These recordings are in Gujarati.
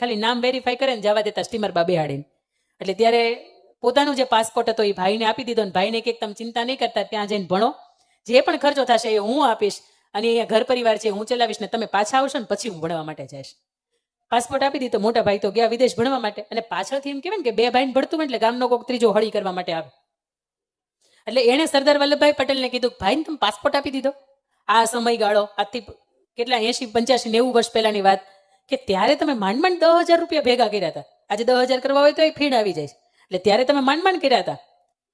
ખાલી નામ વેરીફાઈ કરે ને જવા દેતા સ્ટીમર બા બેહાડીને. એટલે ત્યારે પોતાનું જે પાસપોર્ટ હતો એ ભાઈને આપી દીધો ને ભાઈને કે તમે ચિંતા નહીં કરતા, ત્યાં જઈને ભણો, જે પણ ખર્ચો થશે એ હું આપીશ અને અહીંયા ઘર પરિવાર છે હું ચલાવીશ ને તમે પાછા આવશો ને પછી હું ભણવા માટે જઈશ. પાસપોર્ટ આપી દીધો. મોટા ભાઈ તો ગયા વિદેશ ભણવા માટે અને પાછળથી એમ કહેવાય ને કે બે ભાઈને ભણતું હોય એટલે ગામનો કોઈક ત્રીજો હળી કરવા માટે આવે. એટલે એણે સરદાર વલ્લભભાઈ પટેલને કીધું ભાઈને તમે પાસપોર્ટ આપી દીધો. આ સમયગાળો આજથી કેટલા 80, 85, 90 વર્ષ પહેલાની વાત કે ત્યારે તમે માંડ 10,000 રૂપિયા ભેગા કર્યા હતા. આજે 10,000 કરવા હોય તો એ ફીડ આવી જાય. એટલે ત્યારે તમે માંડ કર્યા હતા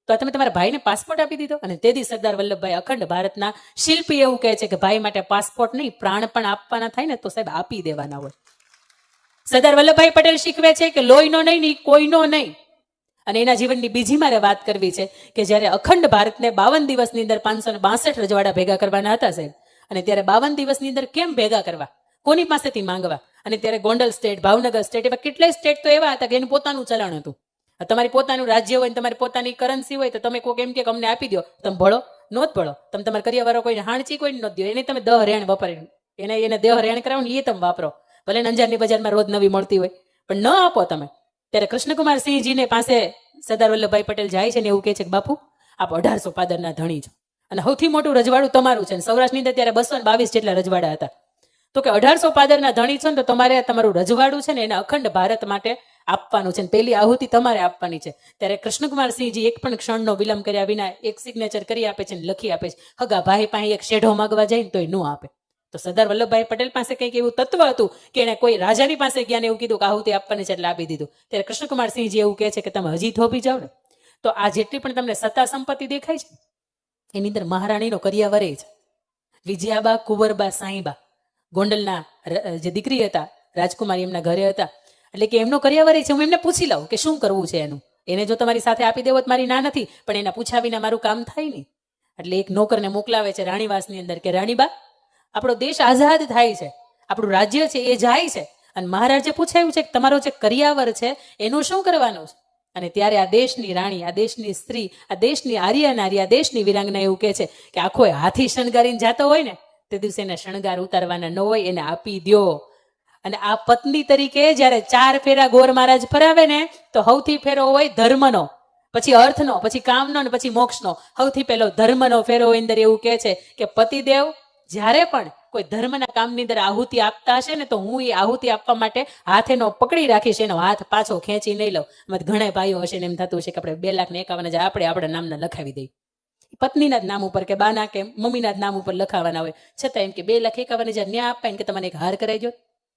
તો તમે તમારા ભાઈને પાસપોર્ટ આપી દીધો. અને તેથી સરદાર વલ્લભભાઈ અખંડ ભારતના શિલ્પી એવું કહે છે કે ભાઈ માટે પાસપોર્ટ નહીં પ્રાણ પણ આપવાના થાય ને તો સાહેબ આપી દેવાના હોય. સરદાર વલ્લભભાઈ પટેલ શીખવે છે કે લોહીનો નહીં કોઈનો નહીં. અને એના જીવનની બીજી મારે વાત કરવી છે કે જ્યારે અખંડ ભારતને 52 દિવસની અંદર 562 રજવાડા ભેગા કરવાના હતા સાહેબ, અને ત્યારે 52 દિવસની અંદર કેમ ભેગા કરવા, કોની પાસેથી માંગવા, અને ત્યારે ગોંડલ સ્ટેટ, ભાવનગર સ્ટેટ, એવા કેટલાય સ્ટેટ તો એવા હતા કે એનું પોતાનું ચલણ હતું. તમારી પોતાનું રાજ્ય હોય ને તમારી પોતાની કરન્સી હોય તો તમે કોઈ એમ કે અમને આપી દો, તમે ભળો નો જ ભળો, તમે તમારા કરિયાવાળો કોઈને હાણચી કોઈને ન દો, એને તમે દહ રેણ વપરાય, એને દેહ રેણ કરાવો ને એ તમે વાપરો, ભલે અંજારની બજારમાં રોજ નવી મળતી હોય પણ ન આપો તમે. ત્યારે કૃષ્ણકુમાર સિંહજીને પાસે સરદાર વલ્લભભાઈ પટેલ જાય છે ને એવું કહે છે કે બાપુ આપ 1800 પાદરના ધણી છો અને સૌથી મોટું રજવાડું તમારું છે. સૌરાષ્ટ્રની અંદર ત્યારે 222 જેટલા રજવાડા હતા. તો કે 1800 પાદરના ધણી છો ને તો તમારે તમારું રજવાડું છે ને એને અખંડ ભારત માટે આપવાનું છે, પહેલી આહુતિ તમારે આપવાની છે. ત્યારે કૃષ્ણકુમાર સિંહજી એક પણ ક્ષણનો વિલંબ કર્યા વિના એક સિગ્નેચર કરી આપે છે ને લખી આપે છે. હગા ભાઈ પાસે એક શેઢો માગવા જાય ને તો એ ન આપે. તો સરદાર વલ્લભભાઈ પટેલ પાસે કંઈક એવું તત્વ હતું કે એને કોઈ રાજાની પાસે ગયા ને એવું કીધું કે આહુતિ આપવાની છે એટલે આપી દીધું. ત્યારે કૃષ્ણકુમાર સિંહજી એવું કહે છે કે તમે હજી થોભી જાઓ ને તો આ જેટલી પણ તમને સત્તા સંપત્તિ દેખાય છે એની અંદર મહારાણીનો કરિયાવર છે. વિજયાબા કુંવરબા સાંઈબા ગોંડલના જે દીકરી હતા રાજકુમારી એમના ઘરે હતા, એટલે કે એમનો કરિયાવર છે. હું એમને પૂછી લઉં કે શું કરવું છે એનું, એને જો તમારી સાથે આપી દેવો તો મારી ના નથી, પણ એના પૂછ્યા વિના મારું કામ થાય નહીં. એટલે એક નોકરને મોકલાવે છે રાણીવાસની અંદર કે રાણીબા આપણો દેશ આઝાદ થાય છે, આપણું રાજ્ય છે એ જાય છે અને મહારાજે પૂછાયું છે કે તમારો જે કરિયાવર છે એનું શું કરવાનું છે. અને ત્યારે આ દેશની રાણી, આ દેશની સ્ત્રી, આ દેશની આર્ય નારી, આ દેશની વીરાંગના એવું કહે છે કે આખો હાથી શણગારીને જાતો હોય ને તે દિવસે એને શણગાર ઉતારવાના ન હોય, એને આપી દો. અને આ પત્ની તરીકે જ્યારે 4 ફેરા ગોર મહારાજ ફરાવે ને તો સૌથી ફેરો હોય ધર્મનો, પછી અર્થનો, પછી કામનો ને પછી મોક્ષનો. સૌથી પહેલો ધર્મનો ફેરો હોય. અંદર એવું કહે છે કે પતિદેવ જ્યારે પણ કોઈ ધર્મના કામની અંદર આહુતિ આપતા હશે ને તો હું એ આહુતિ આપવા માટે હાથ એનો પકડી રાખીશ, એનો હાથ પાછો ખેંચી નહીં લઉં. એમાં ઘણા ભાઈઓ હશે ને એમ થતું હશે કે આપણે 2,51,000 આપણે આપણા નામના લખાવી દઈએ, પત્નીના જ નામ ઉપર કે બાના કે મમ્મીના જ નામ ઉપર લખાવાના હોય, છતાં એમ કે 2,51,000 ન્યા આપાય ને કે તમને એક હાર કરાઈ ગયો.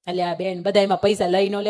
એટલે આ બેન બધા એમાં પૈસા લઈ ન લે,